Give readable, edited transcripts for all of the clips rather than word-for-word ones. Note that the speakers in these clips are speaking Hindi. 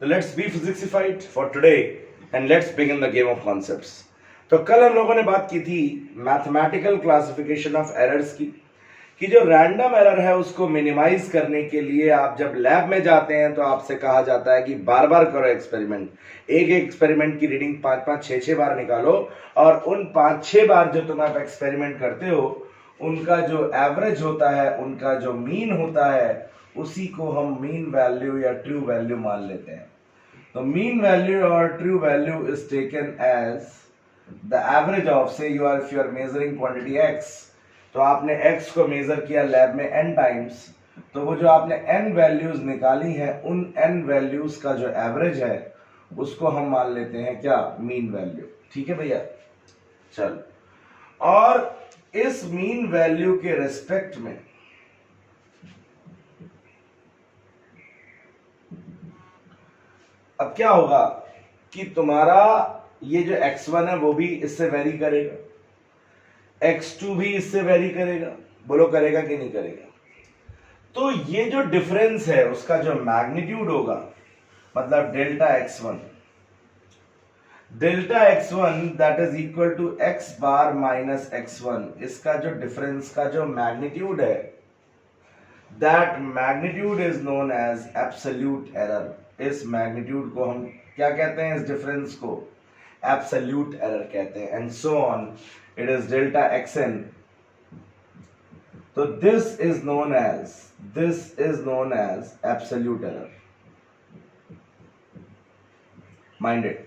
तो let's be physicsified for today and let's begin the game of concepts. तो कल हम लोगों ने बात की थी मैथमेटिकल क्लासिफिकेशन ऑफ एरर्स की, कि जो रैंडम एरर है उसको मिनिमाइज करने के लिए आप जब लैब में जाते हैं तो आपसे कहा जाता है कि बार बार करो एक्सपेरिमेंट, एक एक्सपेरिमेंट की रीडिंग 5-5 6-6 बार निकालो और उन 5-6 बार जो तुम आप एक्सपेरिमेंट करते हो उनका जो एवरेज होता है, उनका जो मीन होता है, उसी को हम मीन वैल्यू या ट्रू वैल्यू मान लेते हैं। तो मीन वैल्यू और true value is taken as the average of, say you are, if you are measuring quantity x, तो आपने x को मेजर किया लैब में n टाइम्स, तो वो जो आपने n वैल्यूज निकाली है उन n वैल्यूज का जो एवरेज है उसको हम मान लेते हैं क्या, मीन वैल्यू। ठीक है भैया, चल। और इस मीन वैल्यू के रेस्पेक्ट में अब क्या होगा कि तुम्हारा ये जो x1 है वो भी इससे वेरी करेगा, x2 भी इससे वेरी करेगा। बोलो करेगा कि नहीं करेगा? तो ये जो डिफरेंस है उसका जो मैग्नीट्यूड होगा, मतलब delta x1 that is equal to x bar minus x1, इसका जो डिफरेंस का जो मैग्नीट्यूड है, that magnitude is known as absolute error. इस मैग्नीट्यूड को हम क्या कहते हैं, इस डिफरेंस को एब्सोल्यूट एरर कहते हैं, and so on, it is delta xn। तो this is known as absolute error, mind it.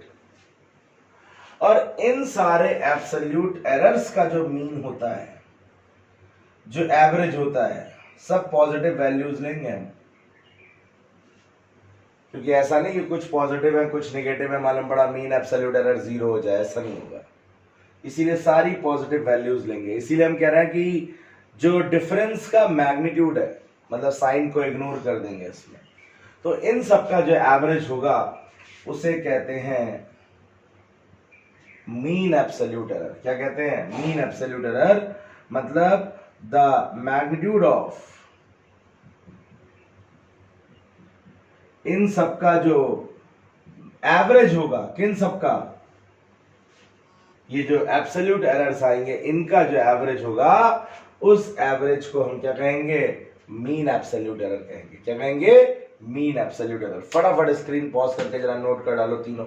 और इन सारे एब्सोल्यूट एरर्स का जो मीन होता है, जो एवरेज होता है, सब पॉजिटिव वैल्यूज लेंगे हम, क्योंकि ऐसा नहीं कि कुछ पॉजिटिव है कुछ नेगेटिव है, मालूम पड़ा मीन एब्सोल्यूट एरर 0 हो जाए, ऐसा नहीं होगा। इसीलिए सारी पॉजिटिव वैल्यूज लेंगे। इसीलिए हम कह रहे हैं कि जो डिफरेंस का मैग्नीट्यूड है, मतलब साइन को इग्नोर कर देंगे इसमें, तो इन सब का जो एवरेज होगा उसे कहते हैं मीन एब्सोल्यूट एरर। क्या कहते हैं? मीन एब्सोल्यूट एरर, मतलब द मैग्नीट्यूड ऑफ इन सब का जो एवरेज होगा, किन सब का, ये जो एब्सोल्यूट एरर्स आएंगे इनका जो एवरेज होगा, उस एवरेज को हम क्या कहेंगे, मीन एब्सोल्यूट एरर कहेंगे। क्या कहेंगे? Mean absolute error. फटाफट स्क्रीन पॉज करके जरा नोट कर डालो तीनों।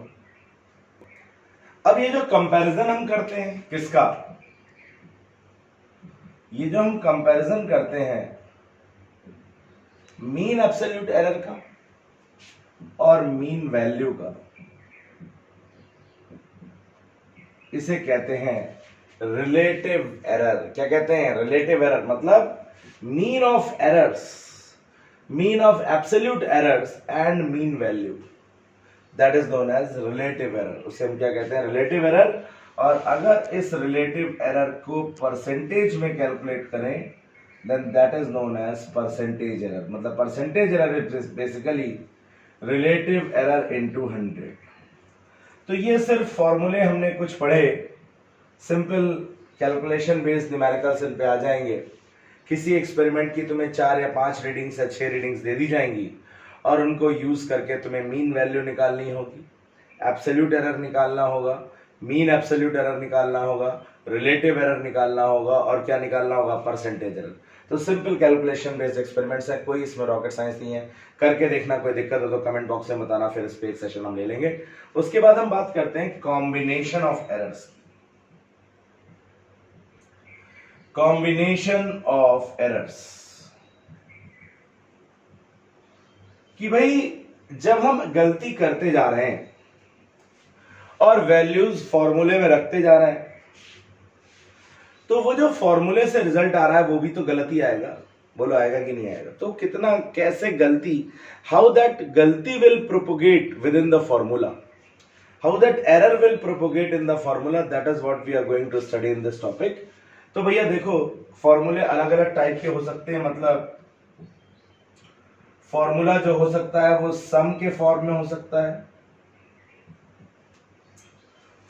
अब ये जो कंपैरिजन हम करते हैं किसका, ये जो हम कंपैरिजन करते हैं मीन एब्सोल्यूट एरर का और मीन वैल्यू का, इसे कहते हैं रिलेटिव एरर। क्या कहते हैं? रिलेटिव एरर, मतलब mean of errors, mean of absolute errors and mean value, that is known as relative error. उसे हम क्या कहते हैं? Relative error. और अगर इस रिलेटिव एरर को परसेंटेज में कैलकुलेट करें, then that is known as percentage error. मतलब percentage error is basically relative error into 100। तो ये सिर्फ फॉर्मूले हमने कुछ पढ़े, सिंपल कैलकुलेशन बेस्ड न्यूमेरिकल्स इन पे आ जाएंगे। किसी एक्सपेरिमेंट की तुम्हें 4 या 5 रीडिंग्स या 6 रीडिंग्स दे दी जाएंगी और उनको यूज करके तुम्हें मीन वैल्यू निकालनी होगी, एब्सोल्यूट एरर निकालना होगा, मीन एब्सोल्यूट एरर निकालना होगा, रिलेटिव एरर निकालना होगा, और क्या निकालना होगा? Percentage error. तो सिंपल कैलकुलेशन बेस्ड एक्सपेरिमेंट्स है, कोई इसमें रॉकेट साइंस नहीं है। करके देखना, कोई दिक्कत हो तो कमेंट बॉक्स में बताना, फिर इस पे एक सेशन हम ले लेंगे। उसके बाद हम बात करते हैं combination of errors. Combination of errors, कि भाई जब हम गलती करते जा रहे हैं और वैल्यूज फॉर्मूले में रखते जा रहे हैं, तो वो जो फॉर्मूले से रिजल्ट आ रहा है वो भी तो गलती आएगा। बोलो आएगा कि नहीं आएगा? तो कितना, कैसे गलती, हाउ दैट गलती will propagate within the formula, how that error will propagate in the formula, that is what we are going to study in this topic. तो भैया देखो, फॉर्मूले अलग अलग टाइप के हो सकते हैं। मतलब फॉर्मूला जो हो सकता है वो सम के फॉर्म में हो सकता है,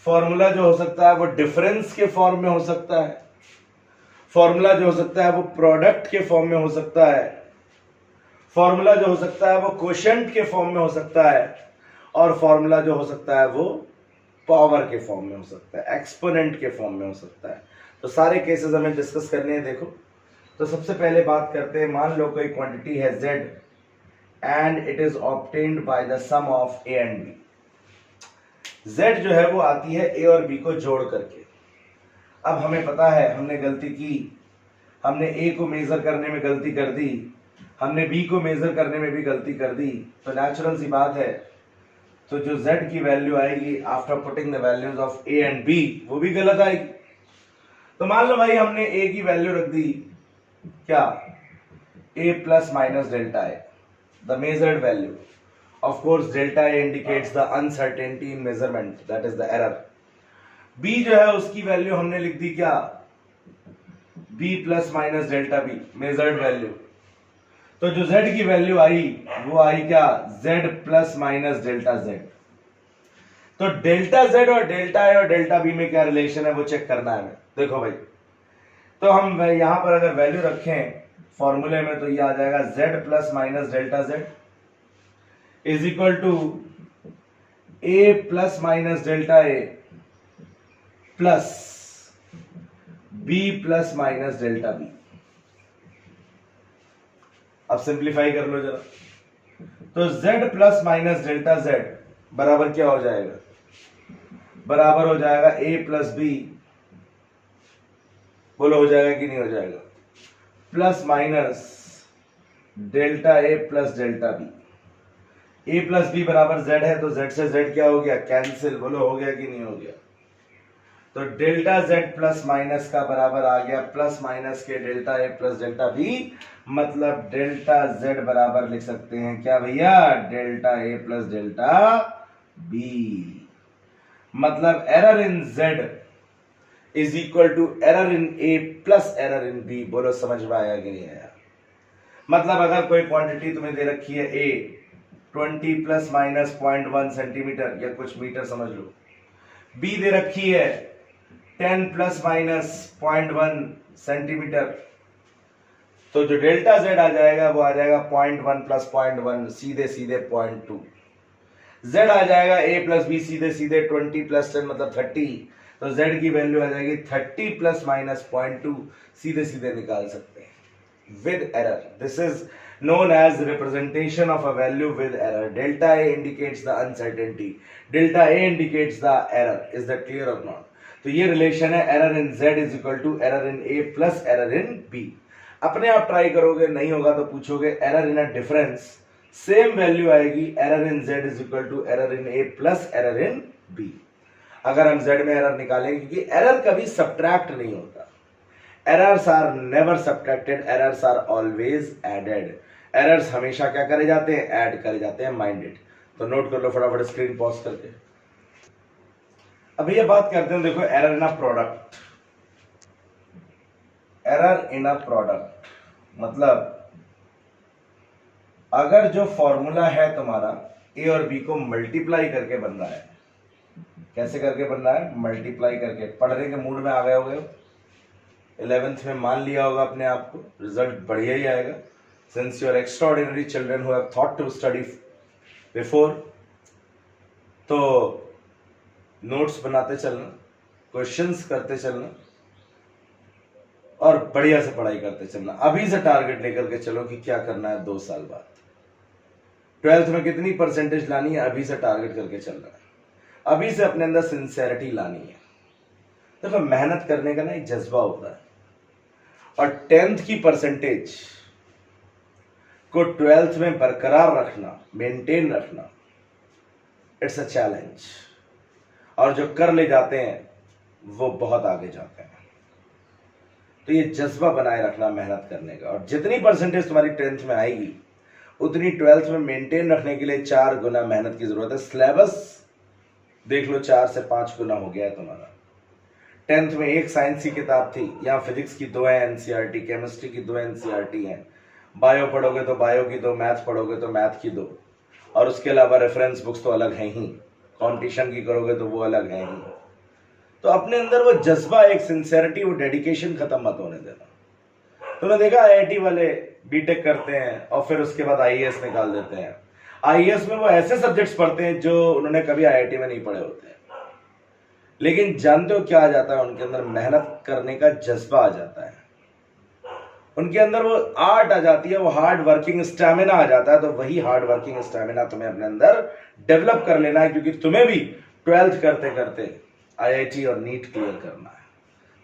फॉर्मूला जो हो सकता है वो डिफरेंस के फॉर्म में हो सकता है, फॉर्मूला जो हो सकता है वो प्रोडक्ट के फॉर्म में हो सकता है, फॉर्मूला जो हो सकता है वो कोशेंट के फॉर्म में हो सकता है, और फॉर्मूला जो हो सकता है वो पावर के फॉर्म में हो सकता है, एक्सपोनेंट के फॉर्म में हो सकता है। तो सारे केसेस हमें डिस्कस करने हैं। देखो, तो सबसे पहले बात करते हैं, मान लो कोई क्वांटिटी है z and it is obtained by the sum of a and b। z जो है वो आती है a और b को जोड़ करके। अब हमें पता है हमने गलती की, हमने a को मेजर करने में गलती कर दी, हमने b को मेजर करने में भी गलती कर दी, तो नेचुरल सी बात है, तो जो z की वैल्यू आएगी after putting the values of a and b वो भी गलत आएगी। तो मान लो भाई हमने a की वैल्यू रख दी क्या, a plus minus delta a, the measured value. Of course delta a indicates the uncertainty in measurement, that is the error. b जो है उसकी वैल्यू हमने लिख दी क्या, b plus minus delta b, measured value. तो जो z की वैल्यू आई वो आई क्या, z plus minus delta z। तो डेल्टा z और डेल्टा a और डेल्टा b में क्या रिलेशन है वो चेक करना है हमें। देखो भाई, तो हम यहां पर अगर वैल्यू रखें फॉर्मूले में तो ये आ जाएगा z plus minus delta z is equal to a plus minus delta a plus b plus minus delta b। अब सिंप्लीफाई कर लो जरा, तो z plus minus delta z बराबर क्या हो जाएगा, बराबर हो जाएगा a प्लस b, बोलो हो जाएगा कि नहीं हो जाएगा, plus minus delta a plus delta b। a plus b बराबर z है, तो z से z क्या हो गया, कैंसिल, बोलो हो गया कि नहीं हो गया। तो डेल्टा z प्लस माइनस का बराबर आ गया प्लस माइनस के delta a plus delta b, मतलब डेल्टा z बराबर लिख सकते हैं क्या भैया, delta a plus delta b। मतलब error in z is equal to error in a plus error in b। बोलो समझ में आया कि नहीं आया। मतलब अगर कोई क्वांटिटी तुम्हें दे रखी है a 20 प्लस माइनस 0.1 सेंटीमीटर या कुछ मीटर समझ लो, b दे रखी है 10 प्लस माइनस 0.1 सेंटीमीटर, तो जो डेल्टा z आ जाएगा वो आ जाएगा 0.1 प्लस 0.1 सीधे सीधे 0.2। z आ जाएगा a प्लस b सीधे सीधे 20 प्लस 10 मतलब 30, तो z की वैल्यू आ जाएगी 30 प्लस माइनस 0.2, सीधे सीधे निकाल सकते हैं with error. This is known as representation of a value with error. Delta a indicates the uncertainty, delta a indicates the error. Is that clear or not? तो ये रिलेशन है error in z is equal to error in a plus error in b। अपने आप ट्राई करोगे, नहीं होगा तो पूछोगे error in a difference, same value आएगी error in z is equal to error in a plus error in b। अगर हम z में एरर निकालेंगे, क्योंकि एरर कभी सब्ट्रैक्ट नहीं होता, errors are never subtracted, errors are always added। Errors हमेशा क्या करे जाते हैं, ऐड करे जाते हैं, माइंडेड। तो नोट कर लो फटाफट स्क्रीन पॉज करके। अब ये बात करते हैं, देखो error in a product. Error in a product मतलब अगर जो फॉर्मूला है तुम्हारा ए और बी को मल्टीप्लाई करके बन रहा है, कैसे करके बन रहा है, मल्टीप्लाई करके। पढ़ने के मूड में आ गए होगे, 11th में मान लिया होगा अपने आप को, रिजल्ट बढ़िया ही आएगा। Since you are extraordinary children who have thought to study before, तो नोट्स बनाते चलना, क्वेश्चंस करते चलना और बढ़िया से पढ़ाई करते चलना। अभी से टारगेट लेकर के चलो कि क्या करना है 2 साल बाद, 12th में कितनी परसेंटेज लानी है, अभी से टारगेट करके चलना है। अभी से अपने अंदर सिंसेरिटी लानी है। देखो मेहनत करने का ना एक जज्बा होता है, और 10th की परसेंटेज को 12th में बरकरार रखना, मेंटेन रखना, इट्स अ चैलेंज। और जो कर ले जाते हैं वो बहुत आगे जाते हैं। तो ये जज्बा बनाए रखना मेहनत करने का, और जितनी परसेंटेज तुम्हारी 10th में आएगी उतनी 12th में मेंटेन रखने के लिए 4 गुना मेहनत की जरूरत है। सिलेबस देख लो 4 से 5 गुना हो गया है तुम्हारा। 10th में एक साइंस की किताब थी, यहाँ फिजिक्स की 2 है एनसीईआरटी, केमिस्ट्री की 2 एनसीईआरटी हैं, बायो पढ़ोगे तो बायो की 2, मैथ पढ़ोगे तो मैथ की 2, और उसके अलावा रेफरेंस बुक्स तो अलग हैं ही, कंपटीशन की करोगे तो वो अलग हैं ही। तो अपने अंदर वो जज्बा, एक सिंसेरिटी, वो डेडिकेशन खत्म मत होने देना। तुमने देखा आईआईटी वाले बीटेक करते हैं और फिर उसके बाद आईएएस निकाल देते हैं। आईएएस में वो ऐसे सब्जेक्ट्स पढ़ते हैं जो उन्होंने कभी आईआईटी में नहीं पढ़े होते हैं, लेकिन जानते हो क्या आ जाता है उनके अंदर? मेहनत करने का जज्बा आ जाता है, उनके अंदर वो आर्ट आ जाती है, वो हार्ड वर्किंग स्टैमिना आ जाता है। तो वही हार्ड वर्किंग स्टैमिना तुम्हें अपने अंदर डेवलप कर लेना है, क्योंकि तुम्हें भी 12th करते करते आईआईटी और नीट क्लियर करना है।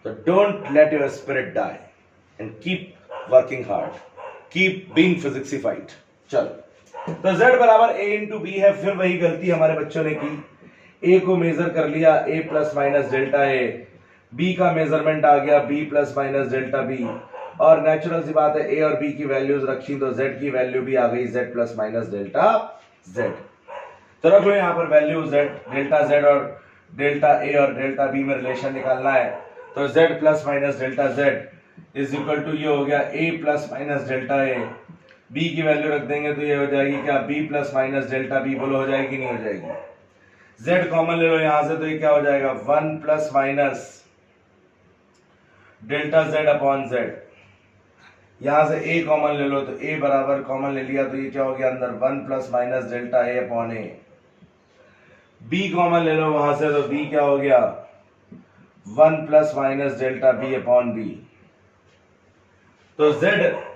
तो don't let your spirit die and keep working hard, keep being physicsified. चलो, तो z बराबर a इंटू बी है। फिर वही गलती हमारे बच्चों ने की, a को मेजर कर लिया a plus minus delta a, b का मेजरमेंट आ गया b plus minus delta b, और नेचुरल सी बात है a और b की वैल्यूज रखी तो z की वैल्यू भी आ गई z plus minus delta z। तो रख लो यहाँ पर वैल्यू z, डेल्टा z और डेल्टा a और डेल्टा b में रिलेशन निकालना है। तो z plus minus delta z is equal to ये हो गया a plus minus delta a, b की वैल्यू रख देंगे तो ये हो जाएगी क्या, b plus minus delta b। बोलो हो जाएगी नहीं हो जाएगी? z कॉमन ले लो यहां से तो ये क्या हो जाएगा, 1 plus minus delta z upon z। यहां से a कॉमन ले लो तो a बराबर कॉमन ले लिया तो ये क्या हो गया अंदर, 1 plus minus delta a upon a। b common ले लो वहां से तो b क्या हो गया, 1 plus minus delta b upon b। तो z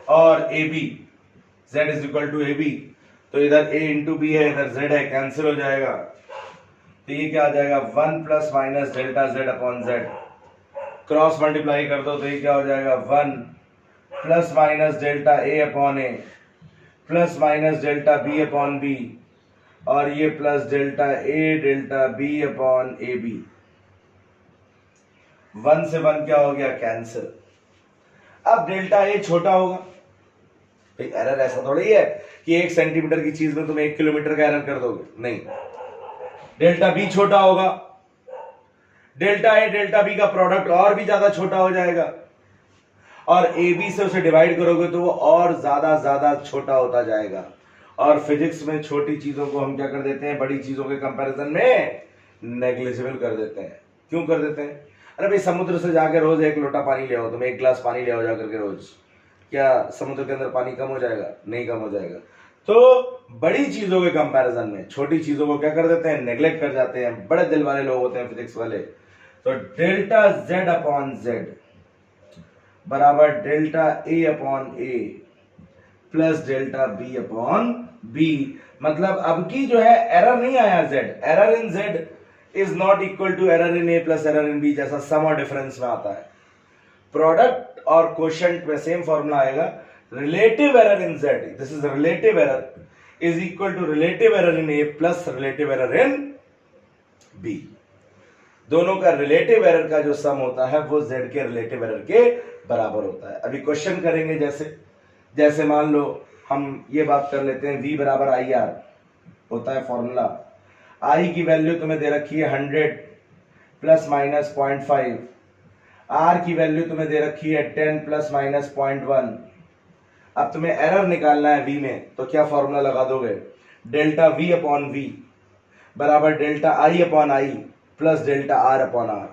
और ab, z is equal to ab, तो इधर a इंटू बी है, इधर z है, कैंसिल हो जाएगा। तो ये क्या आ जाएगा, 1 plus minus delta z upon z। Cross multiply कर दो तो ये क्या हो जाएगा, 1 plus minus delta a upon a plus minus delta b upon b, और ये plus delta a delta b upon a b। 1 से 1 क्या हो गया, कैंसिल। अब डेल्टा a छोटा होगा, भाई एरर ऐसा थोड़ा ही है कि 1 सेंटीमीटर की चीज में तुम 1 किलोमीटर का एरर कर दोगे, नहीं। डेल्टा b छोटा होगा, डेल्टा a डेल्टा b का प्रोडक्ट और भी ज्यादा छोटा हो जाएगा, और ए बी से उसे डिवाइड करोगे तो वो और ज्यादा छोटा होता जाएगा। और फिजिक्स में छोटी चीजों को हम क्या कर देते हैं, बड़ी चीजों के कंपैरिजन में नेग्लिजिबल कर देते हैं। क्यों कर देते हैं? अरे भाई समुद्र से जाकर रोज 1 लोटा पानी ले आओ, तुम 1 गिलास पानी ले आओ जाकर के रोज, क्या समुद्र के अंदर पानी कम हो जाएगा? नहीं कम हो जाएगा। तो बड़ी चीजों के कंपैरिजन में छोटी चीजों को क्या कर देते हैं, नेग्लेक्ट कर जाते हैं। बड़े दिल वाले लोग होते हैं फिजिक्स वाले। तो डेल्टा z अपॉन z बराबर delta a upon a plus delta b upon b। मतलब अब की जो है एरर नहीं आया z, error in z is not equal to error in a plus error in b, जैसा सम और डिफरेंस में आता है। प्रोडक्ट और क्वोशिएंट में सेम फॉर्मूला आएगा, relative error in z, this is relative error, is equal to relative error in a plus relative error in b। दोनों का रिलेटिव एरर का जो सम होता है वो z के रिलेटिव एरर के बराबर होता है। अभी क्वेश्चन करेंगे, जैसे मान लो हम ये बात कर लेते हैं, v बराबर आई आर होता है फॉर्मूला। i की वैल्यू तुम्हें दे रखी है 100 प्लस माइनस 0.5, r की वैल्यू तुम्हें दे रखी है 10 प्लस माइनस 0.1। अब तुम्हें एरर निकालना है v में, तो क्या फॉर्मूला लगा दोगे, डेल्टा v अपॉन v बराबर delta i upon i plus delta r upon r।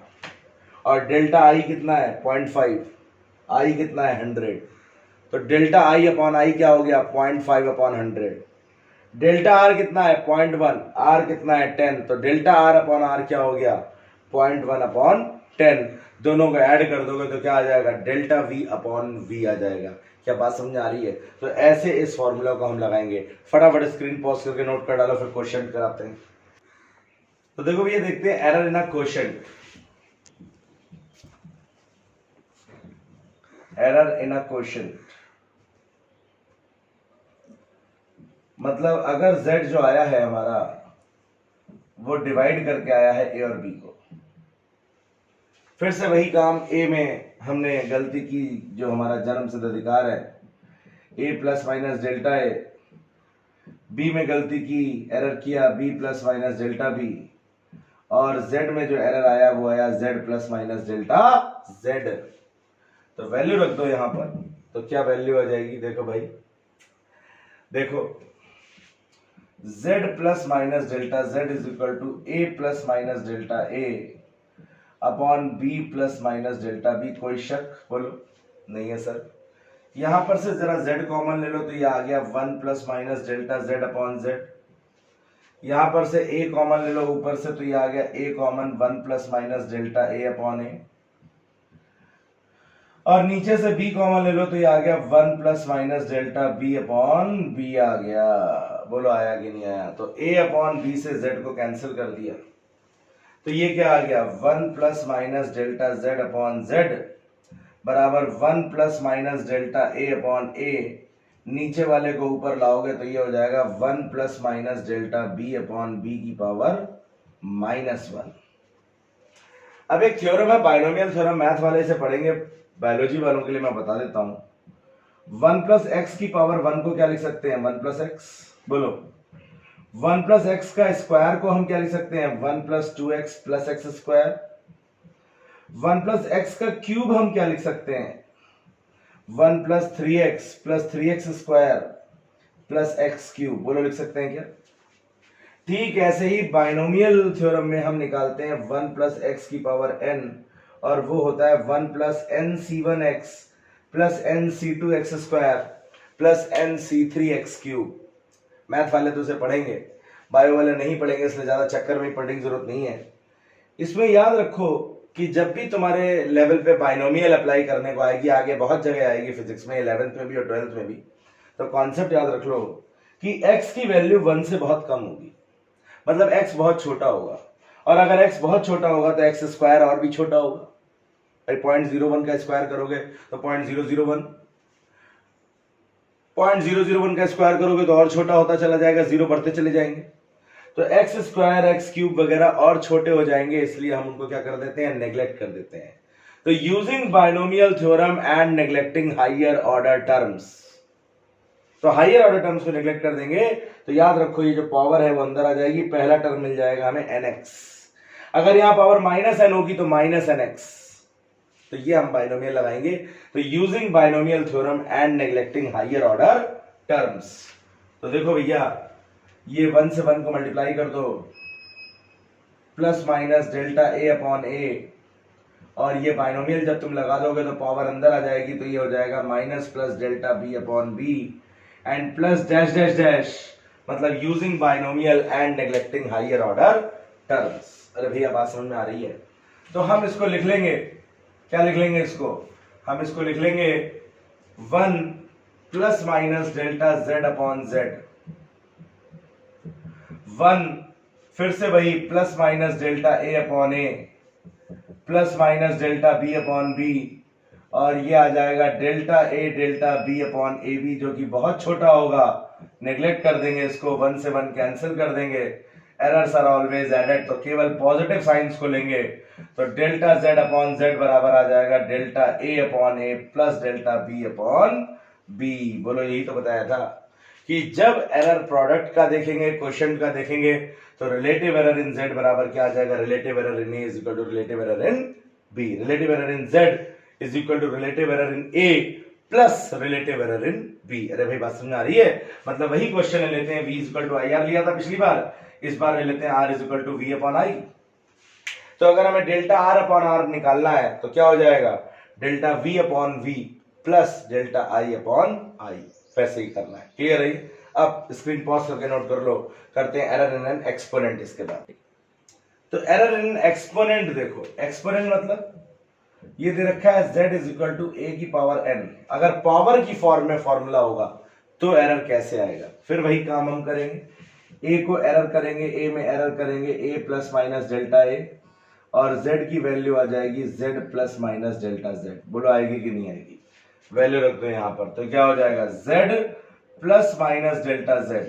और डेल्टा i कितना है 0.5, i कितना है 100, तो डेल्टा i अपॉन i क्या हो गया 0.5 अपॉन 100। डेल्टा r कितना है 0.1, r कितना है 10, तो डेल्टा r अपॉन r क्या हो गया 0.1 अपॉन 10। दोनों को ऐड कर दोगे तो क्या आ जाएगा, डेल्टा v अपॉन v आ जाएगा। क्या बात समझ आ रही है? तो ऐसे इस फॉर्मूला को हम लगाएंगे। फटाफट स्क्रीन पॉज करके नोट कर डालो, फिर क्वेश्चन कराते हैं। तो देखो भैया, देखते हैं error in a quotient. Error in a quotient मतलब अगर z जो आया है हमारा वो डिवाइड करके आया है a और b को। फिर से वही काम, a में हमने गलती की, जो हमारा जन्म सिद्ध अधिकार है, a plus minus delta a। b में गलती की, एरर किया b plus minus delta b। और z में जो एरर आया वो आया z plus minus delta z। तो वैल्यू रख दो यहां पर, तो क्या वैल्यू आ जाएगी, देखो भाई, देखो z plus minus delta z is equal to a plus minus delta a upon b plus minus delta b। कोई शक? बोलो नहीं है सर। यहां पर से जरा z कॉमन ले लो तो ये आ गया 1 plus minus delta z upon z। यहां पर से a कॉमन ले लो ऊपर से, तो ये आ गया a common 1 plus minus delta a upon a, और नीचे से b कॉमन ले लो तो ये आ गया 1 plus minus delta b upon b आ गया। बोलो आया कि नहीं आया? तो a अपॉन b से z को कैंसिल कर दिया, तो ये क्या आ गया 1 plus minus delta z upon z बराबर 1 plus minus delta a upon a, नीचे वाले को ऊपर लाओगे तो ये हो जाएगा 1 plus minus delta b upon b की पावर -1। अब एक थ्योरम है बाइनोमियल थ्योरम, मैथ वाले से पढ़ेंगे, बायोलॉजी वालों के लिए मैं बता देता हूं। 1 प्लस एक्स की पावर 1 को क्या लिख सकते हैं? 1 प्लस एक्स। बोलो 1 प्लस एक्स का स्क्वायर को हम क्या लिख सकते हैं? 1 plus 2x plus x square. 1 plus x का क्यूब हम क्या लिख सकते हैं? 1 plus 3x square plus x cube. बोलो लिख सकते हैं क्या? ठीक ऐसे ही बाइनोमियल थ्योरम में हम निकालते हैं 1 प्लस एक्स की पावर n, और वो होता है 1 plus N C one X plus N C two X square plus N C three X cube. Math वाले तो उसे पढ़ेंगे, बायो वाले नहीं पढ़ेंगे, इसलिए ज्यादा चक्कर में पढ़ने की जरूरत नहीं है। इसमें याद रखो कि जब भी तुम्हारे लेवल पे बाइनोमियल अप्लाई करने को आएगी, आगे बहुत जगह आएगी फिजिक्स में, 11th में भी और 12th में भी, तो कॉन्सेप्ट याद रख लो कि x की वैल्यू 1 से बहुत कम होगी, मतलब x बहुत छोटा होगा, और अगर x बहुत छोटा होगा तो x स्क्वायर और भी छोटा होगा। 0.01 का स्क्वायर करोगे तो 0.001, 0.001 का स्क्वायर करोगे तो और छोटा होता चला जाएगा, जीरो बढ़ते चले जाएंगे, तो एक्स स्क्वायर एक्स क्यूब वगैरह और छोटे हो जाएंगे, इसलिए हम उनको क्या कर देते हैं? नेग्लेक्ट कर देते हैं। तो using binomial theorem and neglecting higher order terms, तो हायर ऑर्डर टर्म्स को नेग्लेक्ट कर देंगे तो याद रखो ये जो पावर है वो अंदर आ जाएगी, पहला टर्म मिल जाएगा हमें nx, अगर यहां पावर -n होगी तो -nx, तो ये हम बाइनोमियल लगाएंगे। तो using binomial theorem and neglecting higher order terms, तो देखो भैया ये 1 से 1 को मल्टीप्लाई कर दो, plus minus delta a upon a, और ये बाइनोमियल जब तुम लगा दोगे तो पावर अंदर आ जाएगी, तो ये हो जाएगा minus plus delta b upon b and plus dash dash dash, मतलब using binomial and neglecting higher order terms. अरे भैया बात समझ में आ रही है? तो हम इसको लिख लेंगे, क्या लिख लेंगे इसको? हम इसको लिख लेंगे 1 plus minus delta z upon z, 1 फिर से वही plus minus delta a upon a plus minus delta b upon b, और ये आ जाएगा delta a delta b upon A B, जो कि बहुत छोटा होगा, नेग्लेक्ट कर देंगे इसको, 1 से 1 कैंसिल कर देंगे, एरर्स आर ऑलवेज एडेड, तो केवल पॉजिटिव साइंस को लेंगे, तो डेल्टा z अपॉन z बराबर आ जाएगा delta a upon a plus delta b upon b। बोलो यही तो बताया था कि जब एरर प्रोडक्ट का देखेंगे, क्वेश्चन का देखेंगे, तो रिलेटिव एरर इन z बराबर क्या आ जाएगा? Relative error in a is equal to relative error in b, relative error in z is equal to relative error in a plus relative error in b। अरे भाई बात समझ आ रही है? मतलब वही क्वेश्चन ले लेते हैं, v is equal to I R लिया था पिछली बार, इस बार ले लेते हैं r is equal to v upon i। तो अगर हमें डेल्टा r अपॉन r निकालना है तो क्या हो जाएगा? Delta v upon v plus delta i upon i, वैसे ही करना है। क्लियर है? अब स्क्रीन पॉज करके नोट कर लो, करते हैं एरर इन एन एक्सपोनेंट इसके बाद। तो एरर इन एक्सपोनेंट देखो, एक्सपोनेंट मतलब ये दे रखा है z is equal to a की पावर n, अगर पावर की फॉर्म में फॉर्मूला होगा तो एरर कैसे आएगा? फिर वही काम हम करेंगे, a को एरर करेंगे, a में एरर करेंगे a plus minus delta a, और z की वैल्यू आ जाएगी z plus minus delta z। बोलो आएगी कि नहीं आएगी? वैल्यू रख दो यहाँ पर, तो क्या हो जाएगा? z plus minus delta z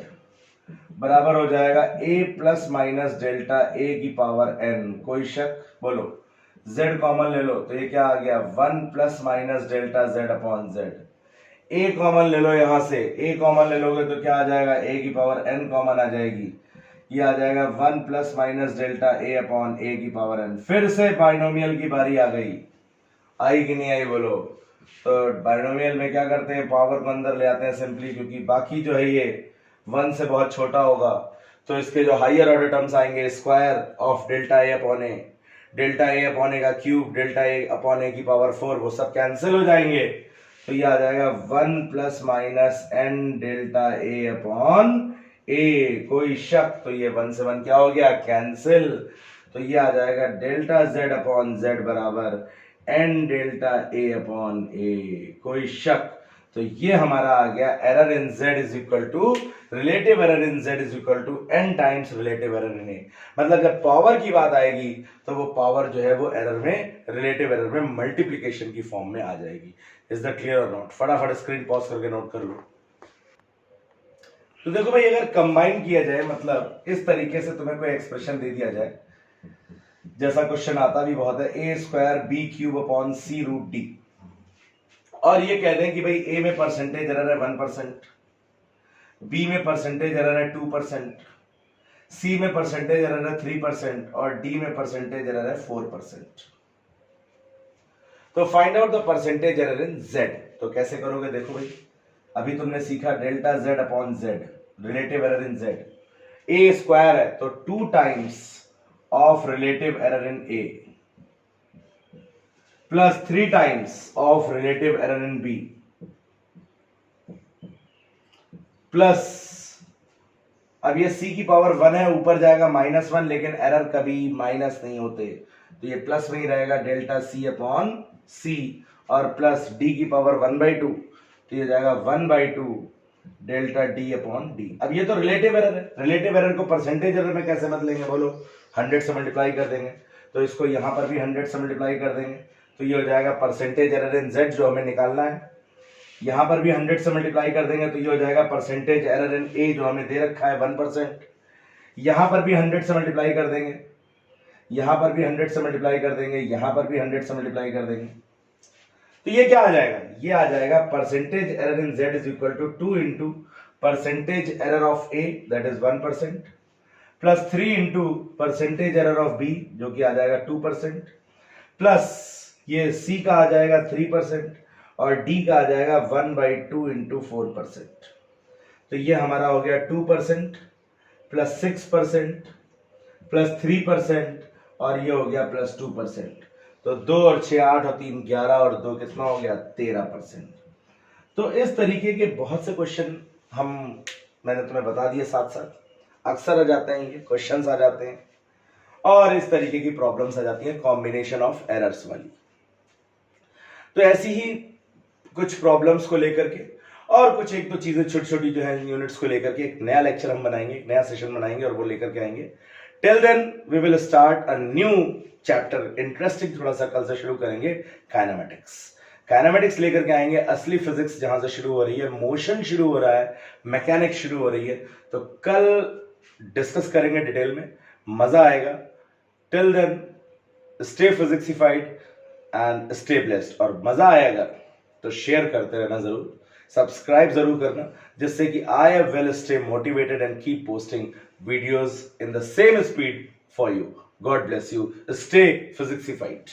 बराबर हो जाएगा a plus minus delta a की पावर n। कोई शक? बोलो z कॉमन ले लो तो ये क्या आ गया? 1 plus minus delta z upon z। a common ले लो, यहां से a कॉमन ले लोगे तो क्या आ जाएगा? a की पावर n कॉमन आ जाएगी, ये आ जाएगा 1 plus minus delta a upon a की पावर n। फिर से बाइनोमियल की बारी आ गई, आई कि नहीं आई? बोलो। तो बाइनोमियल में क्या करते हैं? पावर को अंदर ले आते हैं सिंपली, क्योंकि बाकी जो है ये 1 से बहुत छोटा होगा, तो इसके जो हायर ऑर्डर टर्म्स आएंगे, square of delta a upon a, delta a upon a का cube, delta a upon a की पावर 4, वो सब कैंसिल हो जाएंगे, तो ये आ जाएगा 1 plus minus n delta a upon a, कोई शक, तो ये 1 से 1 क्या हो गया, कैंसिल। तो ये आ जाएगा डेल्टा z अपॉन z बराबर n delta a upon a, कोई शक। तो ये हमारा आ गया error in z is equal to relative error in z is equal to n times relative error in a। मतलब जब पावर की बात आएगी तो वो पावर जो है वो एरर में, रिलेटिव एरर में मल्टीप्लीकेशन की फॉर्म में आ जाएगी। इज दैट क्लियर और नॉट? फटाफट स्क्रीन पॉज करके नोट कर लो। तो देखो भाई, अगर कंबाइन किया जाए, मतलब इस तरीके से तुम्हें कोई एक्सप्रेशन दे दिया जाए, जैसा क्वेश्चन आता भी बहुत है, ए स्क्वायर बी क्यूब अपॉन सी रूट डी, और ये कह दें कि भाई ए में परसेंटेज एरर है 1%, बी में परसेंटेज एरर है 2%, सी में परसेंटेज एरर है 3% और डी में परसेंटेज एरर है 4%। तो find out the percentage error in Z. तो कैसे करोगे? देखो भाई, अभी तुमने सीखा delta Z upon Z, relative error in Z. A square है तो 2 times of relative error in A plus 3 times of relative error in B plus, अब ये c की पावर 1 है, ऊपर जाएगा -1, लेकिन एरर कभी माइनस नहीं होते, तो ये प्लस में ही रहेगा डेल्टा c अपॉन c, और प्लस d की पावर 1/2, तो ये जाएगा 1/2 डेल्टा d अपॉन d। अब ये तो रिलेटिव एरर है, रिलेटिव एरर को परसेंटेज एरर में कैसे बदलेंगे बोलो? 100 से मल्टीप्लाई कर देंगे, तो इसको यहां पर भी 100 से मल्टीप्लाई कर देंगे, तो ये हो जाएगा परसेंटेज एरर इन z जो हमें निकालना है। यहां पर भी 100 से मल्टीप्लाई कर देंगे तो ये हो जाएगा परसेंटेज एरर इन a जो हमें दे रखा है 1%। यहां पर भी 100 से मल्टीप्लाई कर देंगे, यहां पर भी 100 से मल्टीप्लाई कर देंगे, यहां पर भी 100 से मल्टीप्लाई कर देंगे, तो ये क्या आ जाएगा? ये आ जाएगा percentage error in z is equal to 2 into percentage error of a that is 1% plus 3 into percentage error of b जो कि आ जाएगा 2% प्लस ये c का आ जाएगा 3% और d का आ जाएगा 1/2 इंटू 4%। तो ये हमारा हो गया 2% प्लस 6% प्लस 3% और ये हो गया प्लस 2%। तो 2 और 6 8 और 3 11 और 2 कितना हो गया? 13%। तो इस तरीके के बहुत से क्वेश्चन मैंने तुम्हें बता दिए, साथ साथ अक्सर आ जाते हैं, ये क्वेश्चंस आ जाते हैं, और इस तरीके की प्रॉब्लम्स आ जाती हैं कॉम्बिनेशन ऑफ एरर्स वाली। तो ऐसी ही कुछ प्रॉब्लम्स को लेकर के और कुछ एक दो चीजें छोटी छोटी जो है यूनिट्स को लेकर के एक नया लेक्चर हम बनाएंगे, एक नया सेशन बनाएंगे और वो लेकर के आएंगे। Till then we will start a new chapter, interesting थोड़ा सा, कल से शुरू करेंगे काइनेमेटिक्स। काइनेमेटिक्स लेकर के आएंगे, असली फिजिक्स जहां से शुरू हो रही है, मोशन शुरू हो रहा है, मैकेनिक्स शुरू हो रही है, तो कल डिस्कस करेंगे डिटेल में, मजा आएगा। Till then stay physicsified and stay blessed. और मजा आएगा तो शेयर करते रहना जरूर, सब्सक्राइब जरूर करना, जिससे कि I will stay motivated and keep posting videos in the same speed for you. God bless you, stay फिजिक्सिफाइड।